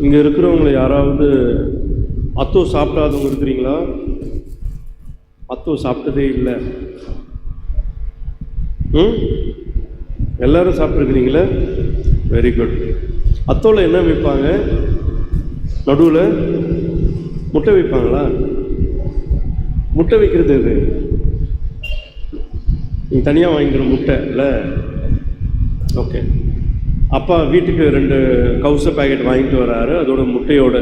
இங்கே இருக்கிறவங்கள யாராவது அத்தோ சாப்பிடாதவங்க இருக்கிறீங்களா? அத்தோ சாப்பிட்டதே இல்லை. எல்லாரும் சாப்பிட்ருக்கிறீங்களே, வெரி குட். அத்தோவில் என்ன வைப்பாங்க? நடுவில் முட்டை வைப்பாங்களா? முட்டை வைக்கிறது எது? நீங்கள் தனியாக வாங்கிக்கிற முட்டை இல்லை? ஓகே. அப்பா வீட்டுக்கு 2 கவுச பேக்கெட் வாங்கிட்டு வர்றாரு, அதோட முட்டையோட.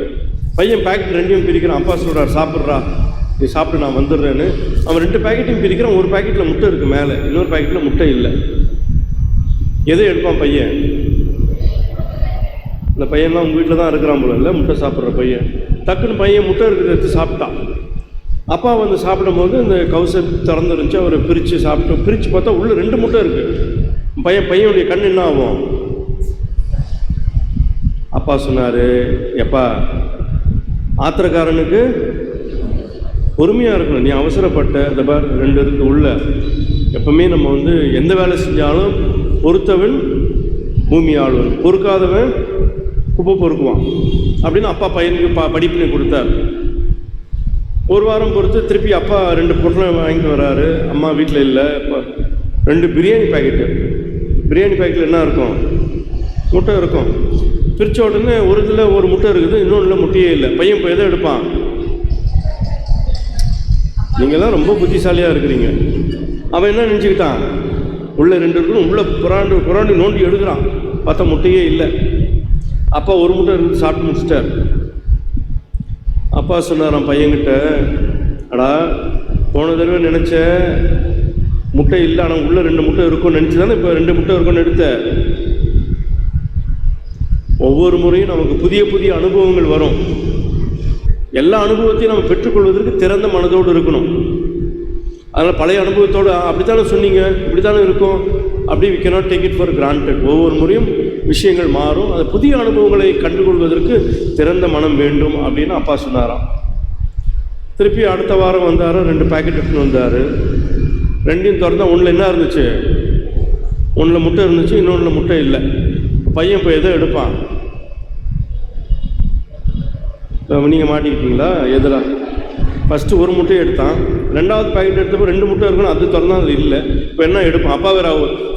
பையன் பேக்கெட் 2ஐயும் பிரிக்கிறான். அப்பா சொல்கிறார், சாப்பிட்றா, நீ சாப்பிட்டு நான் வந்துடுறேன்னு. அவன் 2 பேக்கெட்டையும் பிரிக்கிறான். ஒரு பேக்கெட்டில் முட்டை இருக்குது மேலே, இன்னொரு பேக்கெட்டில் முட்டை இல்லை. எதை எடுப்பான் பையன்? இந்த பையன்லாம் உங்கள் வீட்டில் தான் இருக்கிறான் போல இல்லை, முட்டை சாப்பிட்ற பையன். டக்குன்னு பையன் முட்டை இருக்கிறத எடுத்து சாப்பிட்டான். அப்பா வந்து சாப்பிடும் போது இந்த கவுசை திறந்துருந்துச்சு. அவரை பிரித்து பார்த்தா உள்ளே 2 முட்டை இருக்குது. பையனுடைய கண் என்ன ஆகும்? அப்பா சொன்னார், எப்பா, ஆத்திரக்காரனுக்கு பொறுமையாக இருக்கணும், நீ அவசரப்பட்ட. இந்த பார் 2 இருக்குது உள்ள. எப்பவுமே நம்ம வந்து எந்த வேலை செஞ்சாலும் பொறுத்தவன் பூமி ஆளுவன், பொறுக்காதவன் குப்பை பொறுக்குவான் அப்படின்னு அப்பா பையனுக்கு படிப்பினை கொடுத்தார். ஒரு வாரம் பொறுத்து திருப்பி அப்பா 2 பொருளை வாங்கிட்டு வர்றாரு. அம்மா வீட்டில் இல்லை. இப்போ 2 பிரியாணி பேக்கெட்டு. பிரியாணி பேக்கெட்டில் என்ன இருக்கும்? முட்டை இருக்கும். பிரித்த உடனே ஒரு இதில் ஒரு முட்டை இருக்குது, இன்னொன்றில் முட்டையே இல்லை. பையன் இப்போ எதை எடுப்பான்? நீங்கள்லாம் ரொம்ப புத்திசாலியாக இருக்கிறீங்க. அவன் என்ன நினச்சிக்கிட்டான்? உள்ளே 2 இருக்குன்னு உள்ளே புறாண்டு நோண்டி எடுக்கிறான். பார்த்தா முட்டையே இல்லை. அப்பா ஒரு முட்டை இருந்து சாப்பிட்டு முடிச்சிட்டார். அப்பா சொன்னாராம் பையன்கிட்ட, அடா, போன தடவை நினச்ச முட்டை இல்லை, ஆனால் உள்ளே 2 முட்டை இருக்கும்னு நினச்சி தானே இப்போ 2 முட்டை இருக்கும்னு எடுத்த. ஒவ்வொரு முறையும் நமக்கு புதிய புதிய அனுபவங்கள் வரும். எல்லா அனுபவத்தையும் நம்ம பெற்றுக்கொள்வதற்கு திறந்த மனதோடு இருக்கணும். அதனால் பழைய அனுபவத்தோடு அப்படித்தானே சொன்னீங்க, இப்படித்தானே இருக்கும், அப்படி we cannot take it for granted. ஒவ்வொரு முறையும் விஷயங்கள் மாறும். அது புதிய அனுபவங்களை கண்டுகொள்வதற்கு திறந்த மனம் வேண்டும் அப்படின்னு அப்பா சொன்னாராம். திருப்பி அடுத்த வாரம் வந்தார், 2 பேக்கெட் எடுத்துன்னு வந்தார். 2ஐயும் திறந்தா ஒன்றில் என்ன இருந்துச்சு? ஒன்றில் முட்டை இருந்துச்சு, இன்னொன்றில் முட்டை இல்லை. பையன் இப்போ எதை எடுப்பான்? நீங்கள் மாட்டிக்கிட்டீங்களா? எதில்? ஃபஸ்ட்டு ஒரு முட்டையை எடுத்தான். 2வது பேக்கெட் எடுத்தப்போ 2 முட்டை இருக்கணும், அது திறந்தா அது இல்லை. இப்போ என்ன எடுப்பான்? அப்பா வேற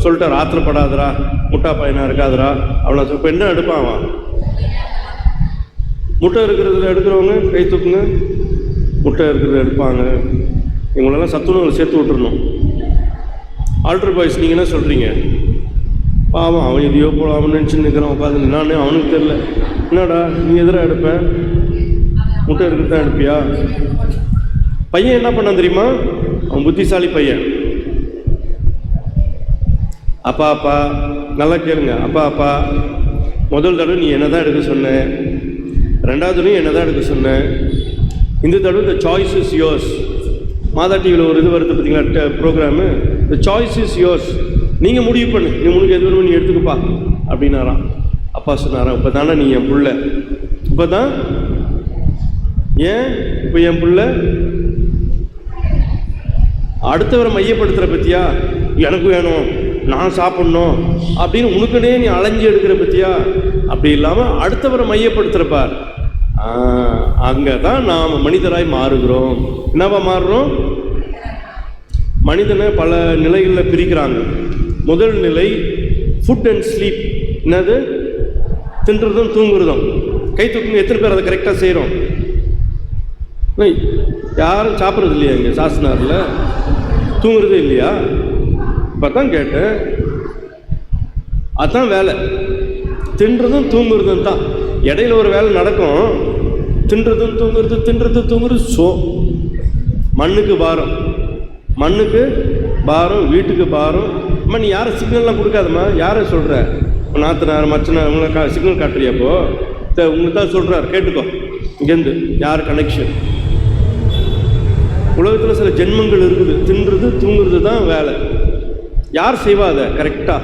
சொல்லிட்டார், ஆத்திரப்படாதரா, முட்டா பையனாக இருக்காதரா அவ்வளோ. இப்போ என்ன எடுப்பான் அவன்? முட்டை இருக்கிறதுல எடுக்கிறவங்க கை தூக்குங்க. முட்டை இருக்கிறத எடுப்பாங்க. இவங்களெல்லாம் சத்துணவுகளை சேர்த்து விட்டுறணும். ஆல்டர் பாய்ஸ் நீங்கள் என்ன சொல்கிறீங்க? பாவம், அவன் எதையோ போல அவன் நினச்சின்னு இருக்கிறான் உட்காந்து. நானே அவனுக்கு தெரில. என்னடா நீ எதிராக எடுப்ப? முட்டை இருக்கிறது தான் எடுப்பியா? பையன் என்ன பண்ணான் தெரியுமா? அவன் புத்திசாலி பையன். அப்பா நல்லா கேளுங்க. அப்பா முதல் தடவை நீ என்ன தான் எடுக்க சொன்ன, 2வது தடவையும் என்ன தான் எடுக்க சொன்ன, இந்த தடவை த சாய்ஸ் இஸ் யோர்ஸ். மாதா டிவியில் ஒரு இது வருது பார்த்தீங்களா programme, the choice is yours. நீங்கள் முடிவு பண்ணு, நீ உனக்கு எது வேணுமோ நீ எடுத்துக்கப்பா அப்படின்னாராம். அப்பா சொன்னாராம், இப்போ தானே நீ என் புள்ள. இப்போ தான் ஏன் இப்போ என் புள்ள? அடுத்தவரை மையப்படுத்துகிற பற்றியா? எனக்கு வேணும், நான் சாப்பிட்ணும் அப்படின்னு உனக்குனே நீ அலைஞ்சி எடுக்கிற பற்றியா? அப்படி இல்லாமல் அடுத்தவரை மையப்படுத்துகிறப்பார். அங்கே தான் நாம் மனிதராய் மாறுகிறோம். என்னவா மாறுறோம்? மனிதனை பல நிலைகளில் பிரிக்கிறாங்க. முதல் நிலை ஃபுட் அண்ட் ஸ்லீப். என்னது? தின்றுறதும் தூங்குறதும். கை தூக்குங்க. எத்தனை பேர் அதை கரெக்டாக செய்கிறோம்? யாரும் சாப்பிட்றது இல்லையா? இங்கே சாஸ்தினாரில் தூங்குறதே இல்லையா? இப்போ தான் கேட்டேன். அதுதான் வேலை. தின்றதும் தூங்குறதும் தான். இடையில ஒரு வேலை நடக்கும். தின்றதும் தூங்குறது. மண்ணுக்கு பாரம், வீட்டுக்கு பாரம். அம்மா நீ யாரை சிக்னல்லாம் கொடுக்காதம்மா. யாரை சொல்கிற? நாத்தனார் மச்சனார் உங்களை சிக்னல் காட்டுறியாப்போ? உங்களுக்கு தான் சொல்கிறார், கேட்டுக்கோ. இங்கேருந்து யார் கனெக்ஷன்? உலகத்தில் சில ஜென்மங்கள் இருக்குது. தின்றது தூங்குறது தான் வேலை. யார் செய்வா அதை கரெக்டாக?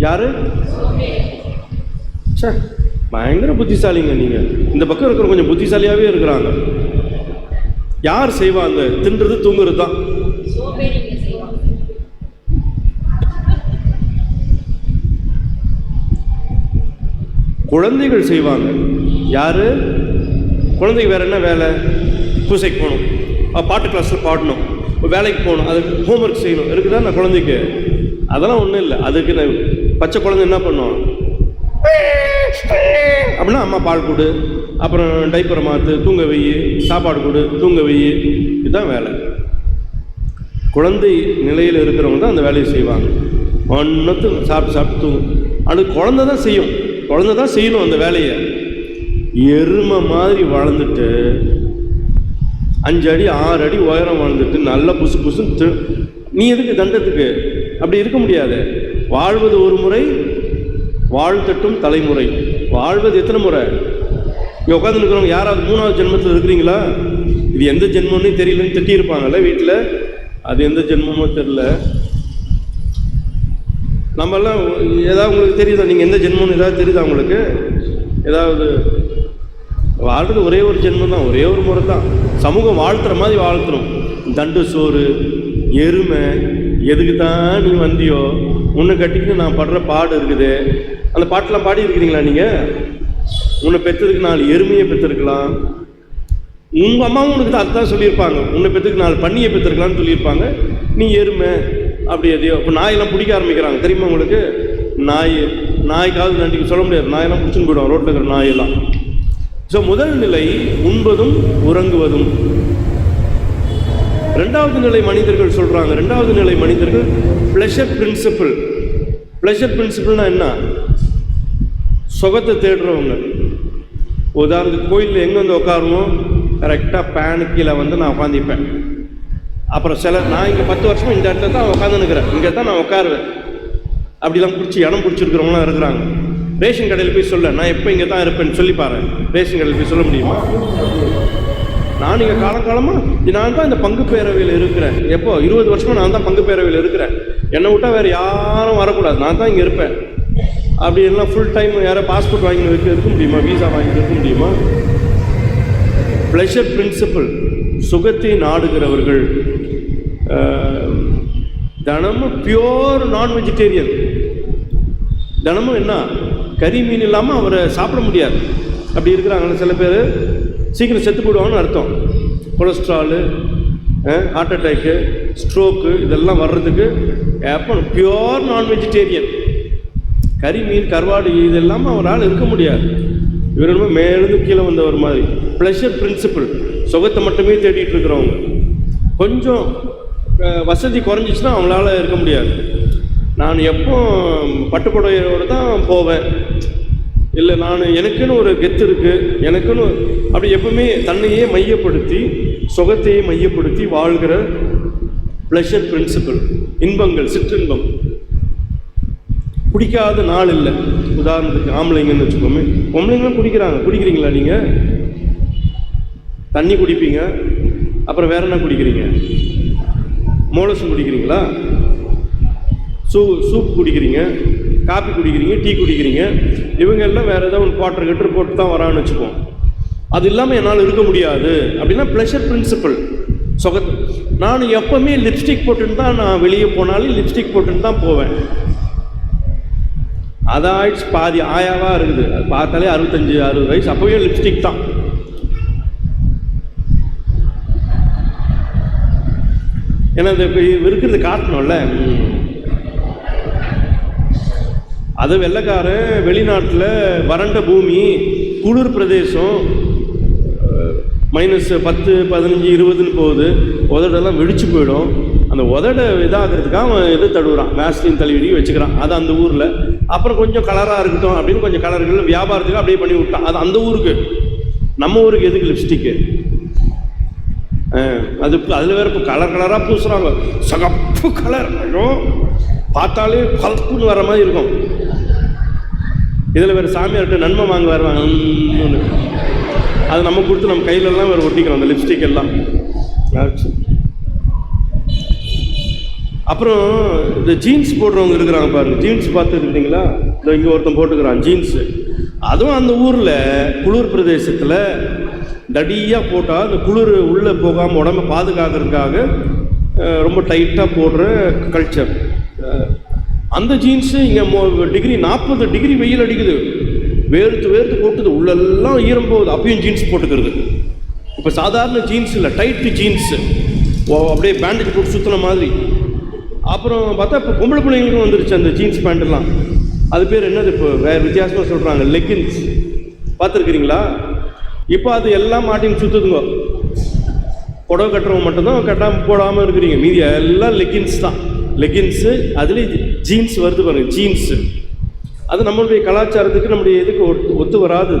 யார்? சார் பயங்கர புத்திசாலிங்க நீங்கள். இந்த பக்கம் இருக்கிற கொஞ்சம் புத்திசாலியாகவே இருக்கிறாங்க. யார் செய்வா அந்த தின்றது தூங்குறது தான்? குழந்தைகள் செய்வாங்க. யார்? குழந்தைக்கு வேறு என்ன வேலை? பூசைக்கு போகணும், பாட்டு கிளாஸில் பாடணும், வேலைக்கு போகணும், அதுக்கு ஹோம்ஒர்க் செய்யணும் இருக்குதா நான் குழந்தைக்கு? அதெல்லாம் ஒன்றும் இல்லை. அதுக்கு நான் பச்சை குழந்தை என்ன பண்ணும் அப்படின்னா, அம்மா பால் கொடு, அப்புறம் டைப்பரை மாற்று, தூங்க வை, சாப்பாடு கொடு, தூங்க வை, இதுதான் வேலை. குழந்தை நிலையில் இருக்கிறவங்க தான் அந்த வேலையை செய்வாங்க. ஒன்றுத்து சாப்பிட்டு தூங்கும். அது குழந்தை தான் செய்யும், குழந்தை தான் செய்யணும் அந்த வேலையை. எருமை மாதிரி வளர்ந்துட்டு 5 அடி 6 அடி உயரம் வளர்ந்துட்டு நல்லா புசு புசுன்னு நீ எதுக்கு தண்டத்துக்கு? அப்படி இருக்க முடியாது. வாழ்வது ஒரு முறை, வாழ்த்தட்டும் தலைமுறை. வாழ்வது எத்தனை முறை? இங்கே உட்காந்துருக்கிறவங்க யாராவது 3வது ஜென்மத்தில் இருக்கிறீங்களா? இது எந்த ஜென்மம்னே தெரியலன்னு திட்டியிருப்பாங்கல்ல வீட்டில். அது எந்த ஜென்மமோ தெரியல. நம்மெல்லாம் ஏதாவது உங்களுக்கு தெரியுதா? நீங்கள் எந்த ஜென்மம்னு ஏதாவது தெரியுதா உங்களுக்கு? ஏதாவது? வாழ்றது ஒரே ஒரு ஜென்மம் தான், ஒரே ஒரு முறை தான். சமூகம் வாழ்த்துற மாதிரி வாழ்த்துறோம். தண்டு சோறு, எருமை, எதுக்கு தான் நீ வந்தியோ, உன்னை கட்டிக்கிட்டு நான் படுற பாடு இருக்குது. அந்த பாட்டெலாம் பாடி இருக்கிறீங்களா நீங்கள்? உன்னை பெற்றதுக்கு 4 எருமையை பெற்றிருக்கலாம். உங்கள் அம்மாவும் உனக்கு தான் அதுதான் சொல்லியிருப்பாங்க. உன்னை பெற்றுக்கு 4 பன்னியை பெற்றிருக்கலான்னு சொல்லியிருப்பாங்க. நீ எருமை அப்படி எதையோ. இப்போ நாயெல்லாம் பிடிக்க ஆரம்பிக்கிறாங்க தெரியுமா உங்களுக்கு? நாய்க்காவது நன்றிக்கு சொல்ல முடியாது. நாயெல்லாம் பிடிச்சுன்னு போயிடும் ரோட்டில் இருக்கிற நாயெல்லாம். ஸோ முதல் நிலை உண்பதும் உறங்குவதும். 2வது நிலை மனிதர்கள் சொல்கிறாங்க. 2வது நிலை மனிதர்கள் ப்ளஷர் பிரின்சிபிள். ப்ளஷர் பிரின்சிபிள்னா என்ன? சுகத்தை தேடுறவங்க. உதாரணத்துக்கு கோயிலில் எங்கே வந்து உட்காருவோம்? கரெக்டாக பேனு கீழே வந்து நான் உட்காந்துப்பேன். அப்புறம் நான் இங்கே 10 வருஷமாக இந்த இடத்துல தான் உட்காந்துன்னுக்கிறேன், இங்கே தான் நான் உட்காருவேன். அப்படிலாம் பிடிச்சி இடம் பிடிச்சிருக்கிறவங்களாம் இருக்கிறாங்க. ரேஷன் கடையில் போய் சொல்ல, நான் எப்போ இங்கே தான் இருப்பேன்னு சொல்லி பாரு. ரேஷன் கடையில் போய் சொல்ல முடியுமா? நான் இங்கே காலங்காலமாக நான் தான் இந்த பங்கு பேரவையில் இருக்கிறேன். எப்போ 20 வருஷமாக நான் தான் பங்கு பேரவையில் இருக்கிறேன். என்னை விட்டால் வேறு யாரும் வரக்கூடாது, நான் தான் இங்கே இருப்பேன். அப்படி எல்லாம் ஃபுல் டைம் யாரோ பாஸ்போர்ட் வாங்கி இருக்க முடியுமா? வீசா வாங்கி இருக்க முடியுமா? ப்ளஷர் பிரின்சிபிள், சுகத்தை நாடுகிறவர்கள். தினமும் பியோர் நான் வெஜிடேரியன். தினமும் என்ன? கறி மீன் இல்லாமல் அவரை சாப்பிட முடியாது. அப்படி இருக்கிறாங்களே சில பேர். சீக்கிரம் செத்து போடுவாங்கன்னு அர்த்தம். கொலஸ்ட்ராலு, ஹார்ட் அட்டாக்கு, ஸ்ட்ரோக்கு இதெல்லாம் வர்றதுக்கு எப்போ பியோர் நான் வெஜிடேரியன். கறி மீன் கருவாடு இது இல்லாமல் அவரால் இருக்க முடியாது. இவருமே மேலேருந்து கீழே வந்தவர் மாதிரி. ப்ளஷர் பிரின்சிபிள், சுகத்தை மட்டுமே தேடிட்டு இருக்கிறவங்க. கொஞ்சம் வசதி குறைஞ்சிச்சுன்னா அவங்களால இருக்க முடியாது. நான் எப்போ பட்டுப்புடவையோடு தான் போவேன், இல்லை எனக்குன்னு ஒரு கெத்து இருக்குது, எனக்குன்னு அப்படி எப்பவுமே தன்னையே மையப்படுத்தி சுகத்தையே மையப்படுத்தி வாழ்கிற ப்ளஷர் பிரின்சிபிள். இன்பங்கள், சிற்றின்பம். குடிக்காத நாள் இல்லை. உதாரணத்துக்கு ஆம்பளைங்கன்னு வச்சுக்கோமே, பொம்பளைங்களும் குடிக்கிறீங்களா? நீங்கள் தண்ணி குடிப்பீங்க, அப்புறம் வேற என்ன குடிக்கிறீங்க? மோலசம் குடிக்கிறீங்களா? சூப் குடிக்கிறீங்க, காப்பி குடிக்கிறீங்க, டீ குடிக்கிறீங்க. இவங்க எல்லாம் வேறு ஏதாவது ஒரு குவாட்டர் கட்டர் போட்டு தான் வரான்னு வச்சுப்போம். அது இல்லாமல் என்னால் இருக்க முடியாது அப்படின்னா ப்ளஷர் பிரின்சிபிள். நான் எப்போவுமே லிப்ஸ்டிக் போட்டுன்னு தான் நான் வெளியே போனாலும் லிப்ஸ்டிக் போட்டுன்னு தான் போவேன். அதான் ஆயிடுச்சு, பாதி ஆயாவாக இருக்குது. அது பார்த்தாலே 65-60 வயசு, அப்போவே லிப்ஸ்டிக் தான். ஏன்னா இப்போ இருக்கிறது காட்டணும்ல. அது வெள்ளைக்காரன் வெளிநாட்டில் வறண்ட பூமி, குளிர் பிரதேசம், -10, 15, 20ன்னு போகுது. உதடெல்லாம் வெடிச்சு போயிடும். அந்த உதடை இதாகிறதுக்காக அவன் எது தடுவுறான், வேஸ்லின் தழுவி வச்சுக்கிறான். அது அந்த ஊரில். அப்புறம் கொஞ்சம் கலராக இருக்கட்டும் அப்படின்னு கொஞ்சம் கலர்கள் வியாபாரத்துக்கு அப்படியே பண்ணி விட்டான். அது அந்த ஊருக்கு. நம்ம ஊருக்கு எதுக்கு லிப்ஸ்டிக்கு? அதில் வேறு இப்போ கலராக பூசுகிறாங்க. சகப்பு கலர் பார்த்தாலே பல்ப்புன்னு வர மாதிரி இருக்கும். இதில் வேறு சாமியார்கிட்ட நன்மை வாங்க வருவாங்க. அது நம்ம கொடுத்து நம்ம கையிலெல்லாம் வேறு ஒட்டிக்கிறோம் அந்த லிப்ஸ்டிக் எல்லாம். அப்புறம் இந்த ஜீன்ஸ் போடுறவங்க இருக்கிறாங்க பாருங்கள். ஜீன்ஸ் பார்த்துருக்கீங்களா? இந்த இங்கே ஒருத்தன் போட்டுக்கிறான் ஜீன்ஸு. அதுவும் அந்த ஊரில் குளிர் பிரதேசத்தில் தடியாக போட்டால் அந்த குளிர் உள்ளே போகாமல் உடம்பை பாதுகாக்கிறதுக்காக ரொம்ப டைட்டாக போடுற கல்ச்சர். அந்த ஜீன்ஸு இங்கே 40 டிகிரி வெயில் அடிக்குது. வேர்த்து வேர்த்து கொட்டுது, உள்ளெல்லாம் ஈரம் போகுது, அப்பயும் ஜீன்ஸ் போட்டுக்கிறது. இப்போ சாதாரண ஜீன்ஸ் இல்லை, டைட்டு ஜீன்ஸு, அப்படியே பேண்டேஜ் போட்டு சுற்றின மாதிரி. அப்புறம் பார்த்தா இப்போ பொம்பளை பிள்ளைங்களுக்கும் வந்துருச்சு அந்த ஜீன்ஸ் பேண்ட்டெல்லாம். அது பேர் என்னது இப்போ வேறு வித்தியாசமாக சொல்கிறாங்க, லெக்கின்ஸ். பார்த்துருக்குறீங்களா? இப்போ அது எல்லாம் மாட்டின்னு சுற்றுதுங்க. புடவை கட்டுறவங்க மட்டும்தான் கட்டாமல் போடாமல் இருக்கிறீங்க, மீதி எல்லாம் லெக்கின்ஸ் தான். லெக்கின்ஸு, அதுலேயும் ஜீன்ஸ் வருது பாருங்கள், ஜீன்ஸு. அது நம்மளுடைய கலாச்சாரத்துக்கு நம்முடைய இதுக்கு ஒத்து வராது.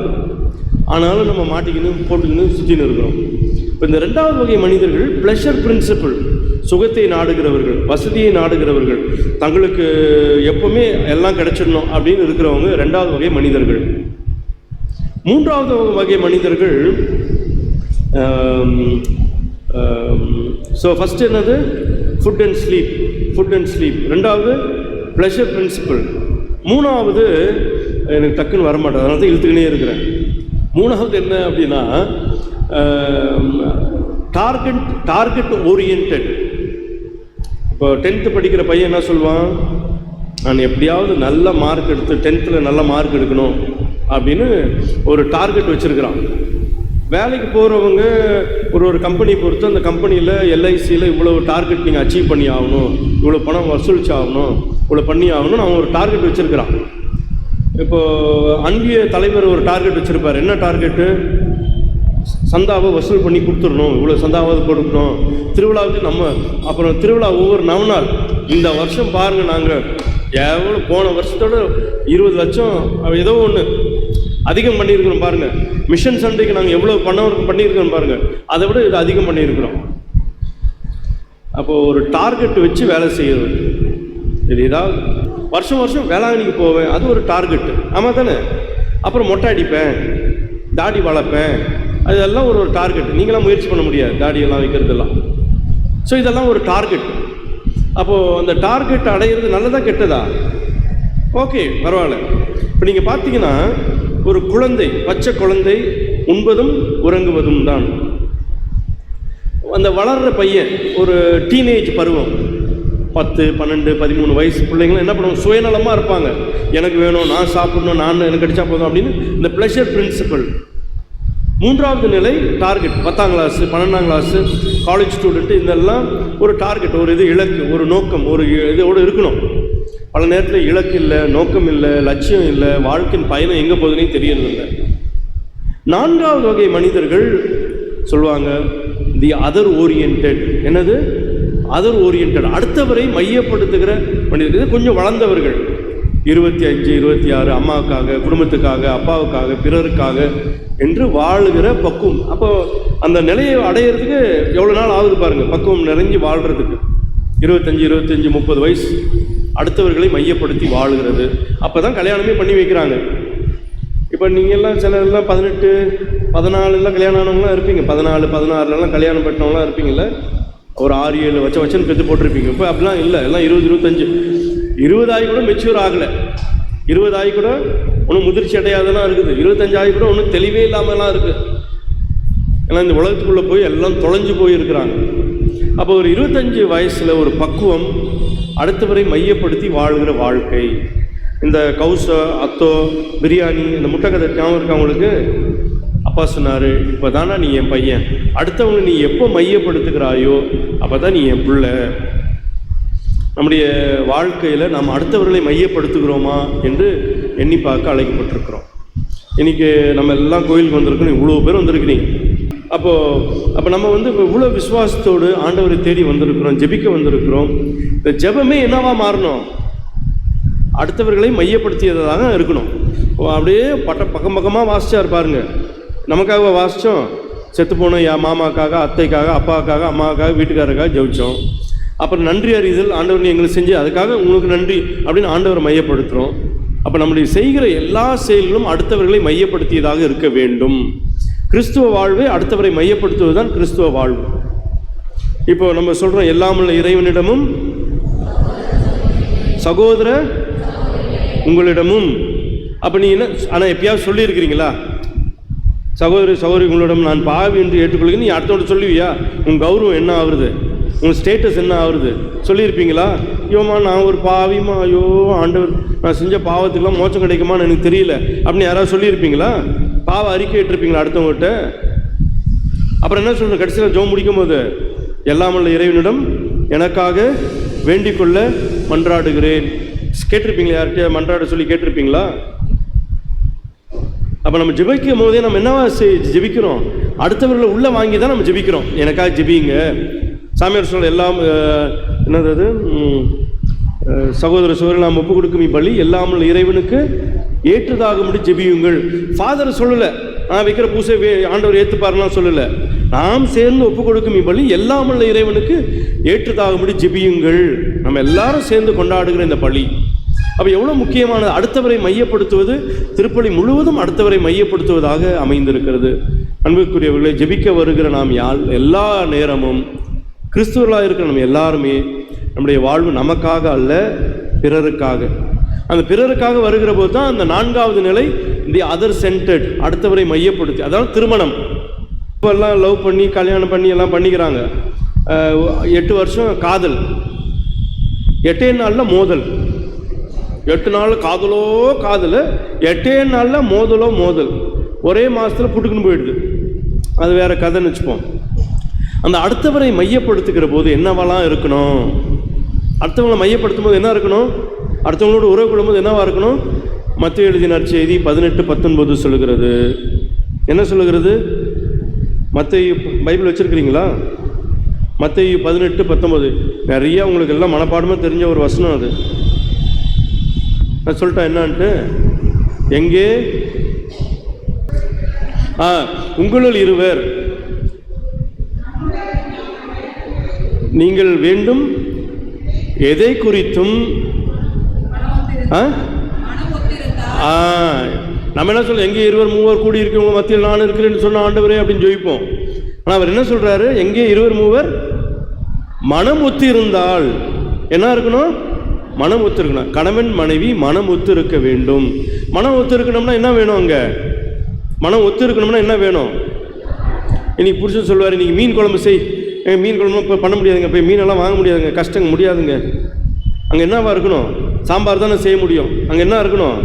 ஆனாலும் நம்ம மாட்டிக்கின்னு போட்டுக்கின்னு சுற்றின்னு இருக்கிறோம். இப்போ இந்த 2வது வகை மனிதர்கள் ப்ளஷர் பிரின்சிபிள், சுகத்தை நாடுகிறவர்கள், வசதியை நாடுகிறவர்கள், தங்களுக்கு எப்பவுமே எல்லாம் கிடைச்சிடணும் அப்படின்னு இருக்கிறவங்க 2வது வகை மனிதர்கள். 3வது வகை மனிதர்கள், ஸோ ஃபஸ்ட்டு என்னது? Food and sleep. 2வது ப்ளஷர் பிரின்சிபிள். 3வது எனக்கு டக்குன்னு வரமாட்டேன், அதனால தான் இழுத்துக்கினே இருக்கிறேன். 3வது என்ன அப்படின்னா டார்கெட் ஓரியன்ட். இப்போ 10th படிக்கிற பையன் என்ன சொல்லுவான்? நான் எப்படியாவது நல்ல மார்க் எடுத்து 10th நல்ல மார்க் எடுக்கணும் அப்படின்னு ஒரு டார்கெட் வச்சுருக்கிறான். வேலைக்கு போகிறவங்க ஒரு கம்பெனி பொறுத்து அந்த கம்பெனியில் எல்ஐசியில் இவ்வளோ டார்கெட் நீங்கள் அச்சீவ் பண்ணி ஆகணும், இவ்வளோ பணம் வசூலிச்சு ஆகணும், இவ்வளோ பண்ணி ஆகணும்னு அவன் ஒரு டார்கெட் வச்சுருக்கிறான். இப்போது அன்பிய தலைவர் ஒரு டார்கெட் வச்சுருப்பார். என்ன டார்கெட்டு? சந்தாவை வசூல் பண்ணி கொடுத்துடணும், இவ்வளோ சந்தாவாவது கொடுக்கணும். திருவிழாவுக்கு அப்புறம் திருவிழா ஒவ்வொரு 4 நாள். இந்த வருஷம் பாருங்கள், நாங்கள் எவ்வளோ போன வருஷத்தோட 20 லட்சம் ஏதோ ஒன்று அதிகம் பண்ணியிருக்கிறோம் பாருங்கள். மிஷன் சண்டைக்கு நாங்கள் எவ்வளோ பண்ணியிருக்கிறோம் பாருங்கள், அதை விட இது அதிகம் பண்ணியிருக்கிறோம். அப்போது ஒரு டார்கெட் வச்சு வேலை செய்யுது. இது ஏதாவது வருஷம் வேளாங்கண்ணிக்கு போவேன், அது ஒரு டார்கெட்டு. ஆமாம் தானே? அப்புறம் மொட்டை அடிப்பேன், தாடி வளர்ப்பேன், அதெல்லாம் ஒரு டார்கெட். நீங்களாம் முயற்சி பண்ண முடியாது தாடியெல்லாம் வைக்கிறதெல்லாம். ஸோ இதெல்லாம் ஒரு டார்கெட். அப்போது அந்த டார்கெட் அடையிறது நல்லதா கெட்டதா? ஓகே, பரவாயில்ல. இப்போ நீங்கள் பார்த்தீங்கன்னா ஒரு குழந்தை, பச்சை குழந்தை உண்பதும் உறங்குவதும் தான். அந்த வளர்கிற பையன் ஒரு டீனேஜ் பருவம், 10, 12, 13 வயசு பிள்ளைங்களும் என்ன பண்ணுவாங்க? சுயநலமாக இருப்பாங்க. எனக்கு வேணும், நான் சாப்பிடணும், எனக்கு கிடைச்சா போதும் அப்படின்னு. இந்த ப்ளஷர் பிரின்சிபல். 3வது நிலை டார்கெட். 10ஆம் கிளாஸு, 12ஆம் கிளாஸு, காலேஜ் ஸ்டூடெண்ட்டு, இதெல்லாம் ஒரு டார்கெட், ஒரு இது இலக்கு, ஒரு நோக்கம், ஒரு இதோடு இருக்கணும். பல நேரத்தில் இலக்கு இல்லை, நோக்கம் இல்லை, லட்சியம் இல்லை, வாழ்க்கையின் பயணம் எங்கே போகுதுன்னே தெரியறதில்லை. 4வது வகை மனிதர்கள் சொல்லுவாங்க தி அதர் ஓரியன்ட். என்னது? அதர் ஓரியன்ட், அடுத்தவரை மையப்படுத்துகிற மனிதர்கள். கொஞ்சம் வளர்ந்தவர்கள், 25, 26, அம்மாவுக்காக, குடும்பத்துக்காக, அப்பாவுக்காக, பிறருக்காக என்று வாழுகிற பக்குவம். அப்போ அந்த நிலையை அடையிறதுக்கு எவ்வளோ நாள் ஆகுது பாருங்கள், பக்குவம் நிறைஞ்சு வாழ்கிறதுக்கு. 25, 30 வயசு அடுத்தவர்களை மையப்படுத்தி வாழுகிறது. அப்போ தான் கல்யாணமே பண்ணி வைக்கிறாங்க. இப்போ நீங்கள்லாம் சிலர்லாம் 18, 14 கல்யாணம் ஆனவங்களாம் இருப்பீங்க, 14, 16 கல்யாணம் பண்ணவங்களாம் இருப்பீங்கள்ல. ஒரு 6, 7 வச்சன் பெற்று போட்டிருப்பீங்க. இப்போ அப்படிலாம் இல்லை, எல்லாம் 20, 25, 20 ஆகி கூட மெச்சூர் ஆகலை, 20 ஆகி கூட ஒன்றும் முதிர்ச்சி அடையாதெல்லாம் இருக்குது, 25 ஆகி கூட ஒன்றும் தெளிவே இல்லாமலாம் இருக்குது. ஏன்னா இந்த உலகத்துக்குள்ளே போய் எல்லாம் தொலைஞ்சு போயிருக்கிறாங்க. அப்போ ஒரு 25 வயசில் ஒரு பக்குவம், அடுத்தவரை மையப்படுத்தி வாழ்கிற வாழ்க்கை. இந்த கவுசா, அத்தோ, பிரியாணி, இந்த முட்டை கதை ஞாபகம் இருக்கு அவங்களுக்கு? அப்பா சொன்னார், இப்போ தானே நீ என் பையன், அடுத்தவங்க நீ எப்போ மையப்படுத்துகிறாயோ அப்போ தான் நீ என் பிள்ளை. நம்முடைய வாழ்க்கையில் நாம் அடுத்தவர்களை மையப்படுத்துகிறோமா என்று எண்ணி பார்க்க அழைக்கப்பட்டிருக்கிறோம். இன்றைக்கி நம்ம எல்லாம் கோயிலுக்கு வந்திருக்கணும், இவ்வளோ பேர் வந்திருக்கிறீங்க. அப்போ நம்ம இப்போ இவ்வளோ விசுவாசத்தோடு ஆண்டவரை தேடி வந்திருக்கிறோம், ஜெபிக்க வந்திருக்கிறோம். இந்த ஜெபமே என்னவா மாறணும்? அடுத்தவர்களை மையப்படுத்தியதாக இருக்கணும். அப்படியே பக்கம் பக்கமாக வாசிச்சா இருப்பாருங்க. நமக்காக வாசித்தோம், செத்து போன மாமாக்காக, அத்தைக்காக, அப்பாவுக்காக, அம்மாவுக்காக, வீட்டுக்காரருக்காக ஜெபிச்சோம். அப்புறம் நன்றி அறிதல், ஆண்டவர் எங்களுக்கு செஞ்சு அதுக்காக உங்களுக்கு நன்றி அப்படின்னு ஆண்டவரை மையப்படுத்துகிறோம். அப்போ நம்முடைய செய்கிற எல்லா செயல்களும் அடுத்தவர்களை மையப்படுத்தியதாக இருக்க வேண்டும். கிறிஸ்துவ வாழ்வே அடுத்தவரை மையப்படுத்துவது தான் கிறிஸ்துவ வாழ்வு. இப்போ நம்ம சொல்கிறோம், எல்லாமுள்ள இறைவனிடமும் சகோதர உங்களிடமும். அப்போ நீ என்ன, ஆனால் எப்பயாவது சொல்லியிருக்கிறீங்களா? சகோதரி உங்களிடம் நான் பாவி என்று ஏற்றுக்கொள்கிறேன், நீ அடுத்தவங்க சொல்லுவியா? உன் கௌரவம் என்ன ஆகுறது? உங்கள் ஸ்டேட்டஸ் என்ன ஆகுறது சொல்லியிருப்பீங்களா? ஐயோம்மா நான் ஒரு பாவிமா, ஐயோ ஆண்டவர் நான் செஞ்ச பாவத்துக்கெல்லாம் மோட்சம் கிடைக்குமான்னு எனக்கு தெரியல அப்படின்னு யாராவது சொல்லியிருப்பீங்களா? பாவ அறிக்கை இட்டிருப்பீங்களா அடுத்தவங்ககிட்ட? அப்புறம் என்ன சொல்கிறேன் கடைசியில் ஜெபம் முடிக்கும் போது, எல்லாமல்ல இறைவனிடம் எனக்காக வேண்டிக் கொள்ள மன்றாடுகிறேன். கேட்டிருப்பீங்களா? யார்கிட்ட மன்றாட சொல்லி கேட்டிருப்பீங்களா? அப்போ நம்ம ஜெபிக்கும் போதே நம்ம என்னவா ஜெபிக்கிறோம்? அடுத்தவர்களை உள்ளே வாங்கி தான் நம்ம ஜெபிக்கிறோம். எனக்காக ஜெபிங்க. சாமியார் சொல்ல எல்லாம் என்னது அது, சகோதர சகோதரர் நாம் ஒப்பு கொடுக்கும் இப்பலி எல்லாமல் இறைவனுக்கு ஏற்றதாகும்படி ஜெபியுங்கள். ஃபாதர் சொல்லலை நான் வைக்கிற பூசை ஆண்டவர் ஏற்றுப்பாருலாம் சொல்லலை. நாம் சேர்ந்து ஒப்பு கொடுக்கும் இப்பலி எல்லாமல் இறைவனுக்கு ஏற்றதாகும்படி ஜெபியுங்கள். நம்ம எல்லாரும் சேர்ந்து கொண்டாடுகிற இந்த பலி அப்போ எவ்வளோ முக்கியமானது. அடுத்தவரை மையப்படுத்துவது, திருப்பலி முழுவதும் அடுத்தவரை மையப்படுத்துவதாக அமைந்திருக்கிறது. அன்புக்குரியவர்களை, ஜெபிக்க வருகிற நாம் எல்லா நேரமும் கிறிஸ்துவர்களாக இருக்கிற நம்ம எல்லாருமே நம்முடைய வாழ்வு நமக்காக அல்ல, பிறருக்காக. அந்த பிறருக்காக வருகிற போது தான் அந்த 4வது நிலை, தி அதர் சென்டர்ட், அடுத்தவரை மையப்படுத்தி. அதாவது திருமணம். இப்போ எல்லாம் லவ் பண்ணி கல்யாணம் பண்ணி எல்லாம் பண்ணிக்கிறாங்க. 8 வருஷம் காதல், 8 நாளில் மோதல். 8 நாள் காதலோ காதல், 8 நாளில் மோதலோ மோதல். ஒரே மாதத்தில் புட்டுக்குன்னு போயிடுது. அது வேற கதைன்னு வச்சுப்போம். அந்த அடுத்தவரை மையப்படுத்துகிற போது என்னவெல்லாம் இருக்கணும்? அடுத்தவங்களை மையப்படுத்தும் போது என்ன இருக்கணும்? அடுத்தவங்களோட உறவு கொள்ளும்போது என்னவா இருக்கணும்? மத்தேயு எழுதின நற்செய்தி 18:19 சொல்லுகிறது. என்ன சொல்லுகிறது? மத்தேயு பைபிள் வச்சுருக்கிறீங்களா? மத்தேயு 18:19 நிறைய உங்களுக்கு எல்லாம் மனப்பாடமாக தெரிஞ்ச ஒரு வசனம். அது நான் சொல்லிட்டேன் என்னான்ட்டு. எங்கே உங்களுள் இருவர் நீங்கள் வேண்டும் எதை குறித்தும் நம்ம என்ன சொல்ல, எங்கே 2 3 கூடி இருக்கிறவங்க மத்தியில் நான் இருக்கிறேன்னு சொன்ன ஆண்டவரே அப்படின்னு ஜெயிப்போம். ஆனால் அவர் என்ன சொல்றாரு? எங்கே 2 3 மனம் ஒத்து இருந்தால் என்ன இருக்கணும்? மனம் ஒத்து இருக்கணும். கணவன் மனைவி மனம் ஒத்து இருக்க வேண்டும். மனம் ஒத்து இருக்கணும்னா என்ன வேணும்? அங்கே மனம் ஒத்து இருக்கணும்னா என்ன வேணும்? இன்னைக்கு புருஷன் சொல்லுவார், இன்னைக்கு மீன் குழம்பு செய். மீன் குழம்பு இப்போ பண்ண முடியாதுங்க, போய் மீனெல்லாம் வாங்க முடியாதுங்க, கஷ்டங்க, முடியாதுங்க. அங்கே என்னவா இருக்கணும்? சாம்பார் தானே செய்ய முடியும். அங்கே என்ன இருக்கணும்?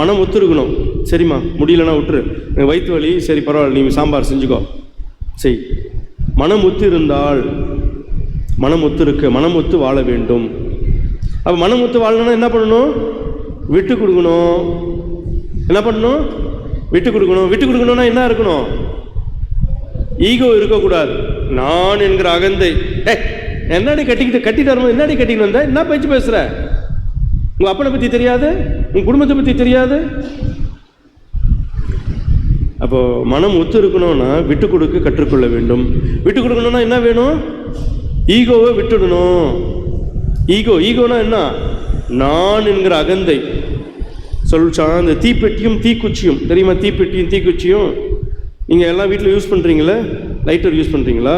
மனம் ஒத்து இருக்கணும். சரிம்மா முடியலன்னா விட்டுரு, எனக்கு வயிற்று வலி, சரி பரவாயில்ல நீ சாம்பார் செஞ்சுக்கோ, செய். மனம் ஒத்து இருந்தால், மனம் ஒத்து இருக்க, மனம் ஒத்து வாழ வேண்டும். அப்போ மனம் ஒத்து வாழணும்னா என்ன பண்ணணும்? விட்டு கொடுக்கணும். என்ன பண்ணணும்? விட்டு கொடுக்கணும். விட்டு கொடுக்கணும்னா என்ன இருக்கணும்? ஈகோ இருக்கக்கூடாது. நான் என்கிற அகந்தை. என்னடி கட்டிட்டு வரும்போது என்னடி கட்டிட்டு வந்த? என்ன பேச்சு பேசுற? உங்க அப்பனை பத்தி தெரியாது, உங்க குடும்பத்தை பத்தி தெரியாது. அப்போ மனம் ஒத்து இருக்கணும்னா விட்டு கொடுக்க கற்றுக்கொள்ள வேண்டும். விட்டு கொடுக்கணும்னா என்ன வேணும்? ஈகோவை விட்டுடணும். ஈகோனா என்ன? நான் என்கிற அகந்தை. சொல்லிச்சான் அந்த தீப்பெட்டியும் தீக்குச்சியும் தெரியுமா? தீப்பெட்டியும் தீக்குச்சியும் நீங்கள் எல்லாம் வீட்டில் யூஸ் பண்ணுறீங்களே, லைட்டர் யூஸ் பண்ணுறீங்களா?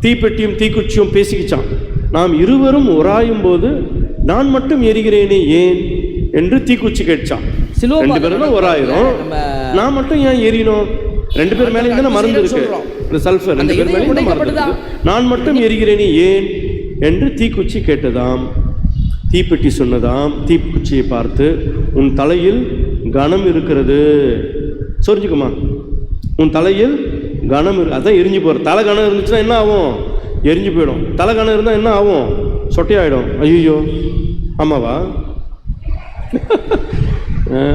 தீப்பெட்டியும் தீக்குச்சியும் பேசிக்கிச்சான். நாம் இருவரும் உராயும் போது நான் மட்டும் எரிகிறேனே ஏன் என்று தீக்குச்சி கேட்டான். 2 பேரும் தான் உராயிரும், நான் மட்டும் ஏன் எரியணும்? 2 பேர் மேலே தானே மருந்து இருக்கு, இந்த சல்ஃபர் 2 பேர் மேலே மருந்து இருக்கு. நான் மட்டும் எரிகிறேனே ஏன் என்று தீக்குச்சி கேட்டதாம். தீப்பெட்டி சொன்னதாம் தீக்குச்சியை பார்த்து, உன் தலையில் கனம் இருக்கிறது, சொரிஞ்சுக்குமா, உன் தலையில் கனம் இருக்கு, அதான் எரிஞ்சு போகிற. தலை கனம் இருந்துச்சுன்னா என்ன ஆகும்? எரிஞ்சு போயிடும். தலை கனம் இருந்தால் என்ன ஆகும்? சொட்டையாயிடும். ஐயோ ஆமாவா?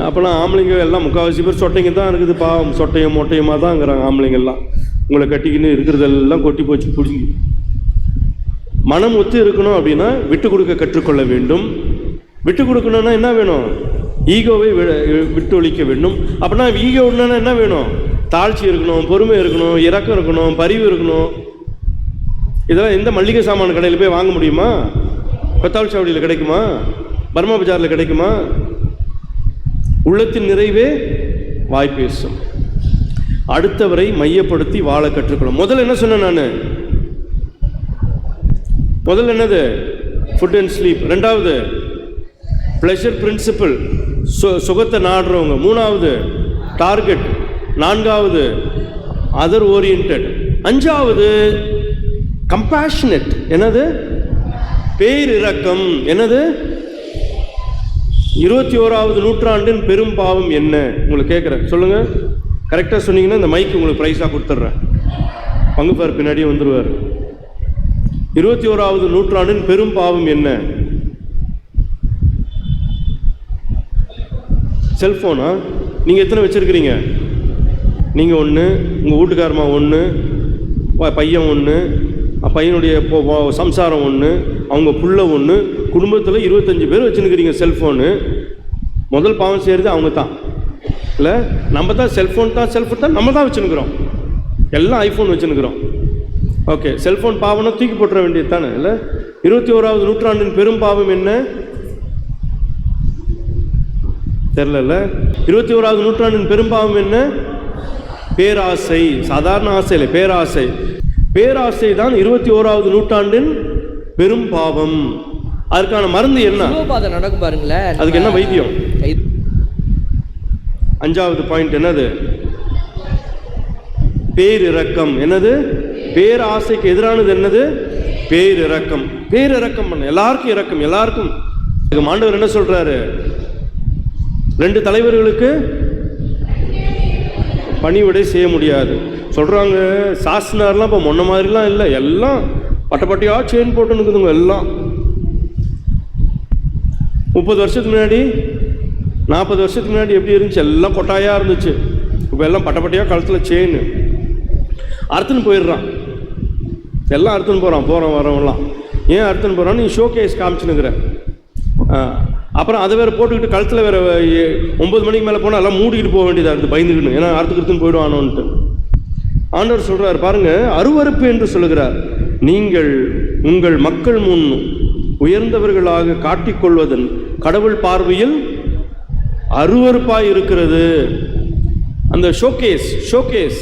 அப்போலாம் ஆம்பளைங்க எல்லாம் முக்கால்வாசி பேர் சொட்டைங்க தான் இருக்குது. பாவம், சொட்டையும் மொட்டையுமா தான்ங்கிறாங்க ஆம்பளைங்கெல்லாம். உங்களை கட்டிக்கின்னு இருக்கிறதெல்லாம் கொட்டி போச்சு பிடிச்சி. மனம் ஒத்து இருக்கணும் அப்படின்னா விட்டு கொடுக்க கற்றுக்கொள்ள வேண்டும். விட்டு கொடுக்கணும்னா என்ன வேணும்? ஈகோவை விட்டு ஒழிக்க வேண்டும். அப்படின்னா ஈகோ விடணும்னா என்ன வேணும்? தாழ்ச்சி இருக்கணும், பொறுமை இருக்கணும், இரக்கம் இருக்கணும், பரிவு இருக்கணும். இதெல்லாம் எந்த மளிகை சாமான கடையில் போய் வாங்க முடியுமா? கொத்தாள் சாவடியில் கிடைக்குமா? பர்மா பஜாரில் கிடைக்குமா? உள்ளத்தின் நிறைவே வாய் பேசும். அடுத்தவரை மையப்படுத்தி வாழ கற்றுக்கணும். முதல்ல என்ன சொன்னேன் நான்? முதல்ல என்னது? Food and sleep. 2வது ப்ளஷர் பிரின்சிபல், சுகத்தை நாடுறவங்க. 3வது டார்கெட். 4வது அதர் ஓரியன்ட். 5வது கம்பேஷனட் என்னது? பேரிரக்கம் என்னது? 21வது நூற்றாண்டின் பெரும் பாவம் என்ன? உங்களுக்கு கேட்குறேன், சொல்லுங்க. கரெக்டாக சொன்னீங்கன்னா இந்த மைக் உங்களுக்கு ப்ரைஸாக கொடுத்துட்றேன். பங்குபார் பின்னாடியே வந்துடுவார். 21வது நூற்றாண்டின் பெரும் பாவம் என்ன? செல்ஃபோனா? நீங்கள் எத்தனை வச்சுருக்கிறீங்க? நீங்கள் ஒன்று, உங்கள் வீட்டுக்காரமா ஒன்று, பையன் ஒன்று, பையனுடைய சம்சாரம் ஒன்று, அவங்க புள்ள ஒன்று, குடும்பத்தில் 25 பேர் வச்சுருக்கிறீங்க செல்ஃபோனு. முதல் பாவம் செய்கிறது அவங்க தான் இல்லை? நம்ம தான் செல்ஃபோன் தான் நம்ம தான் வச்சுருக்கிறோம். எல்லாம் ஐஃபோன் வச்சுருக்கிறோம். ஓகே, செல்ஃபோன் பாவம்னா தூக்கி போட்டுற வேண்டியது தானே இல்லை? 21வது நூற்றாண்டின் பெரும் பாவம் என்ன தெரில? 21வது நூற்றாண்டின் பெரும் பாவம் என்ன? பேராசை. சாதாரண ஆசை இல்லை, பேராசை. பேராசை தான் 21வது நூற்றாண்டின் பெரும் பாவம். அதுக்கான மருந்து என்ன? நடக்கும் பாருங்களேன். அதுக்கு என்ன வைத்தியம்? 5வது பாயிண்ட் என்னது? பேரிரக்கம். என்னது? பேராசைக்கு எதிரானது என்னது? பேரிரக்கம். பேரிரக்கம் பண்ண எல்லாருக்கும் இரக்கம், எல்லாருக்கும். ஆண்டவர் என்ன சொல்றாரு? 2 தலைவர்களுக்கு பணிவிடை செய்ய முடியாது சொல்றாங்க. சாஸ்தினார்லாம் இப்போ முன்ன மாதிரிலாம் இல்லை, எல்லாம் பட்டப்பட்டியாக செயின் போட்டு நிற்குதுங்க. எல்லாம் 30 வருஷத்துக்கு முன்னாடி 40 வருஷத்துக்கு முன்னாடி எப்படி இருந்துச்சு? எல்லாம் கொட்டாயாக இருந்துச்சு. இப்போ எல்லாம் பட்டப்பட்டியாக கழுத்தில் செயின் அறுத்துன்னு போயிடுறான். எல்லாம் அறுத்துன்னு போகிறான் வரவெல்லாம். ஏன் அறுத்துன்னு போகிறான்னு நீ ஷோ கேஸ் காமிச்சுனுங்கிற. அப்புறம் அதை வேறு போட்டுக்கிட்டு கழுத்தில் வேறு 9 மணிக்கு மேலே போனால் எல்லாம் மூடிக்கிட்டு போக வேண்டியதாக இருக்குது, பயந்துக்கிட்டு. ஏன்னா அறுத்துக்கிட்டுன்னு போயிடுவானோன்ட்டு. ஆண்டவர் சொல்கிறார் பாருங்க, அருவருப்பு என்று சொல்லுகிறார். நீங்கள் உங்கள் மக்கள் முன் உயர்ந்தவர்களாக காட்டிக்கொள்வதன் கடவுள் பார்வையில் அருவருப்பாய் இருக்கிறது. அந்த ஷோகேஸ்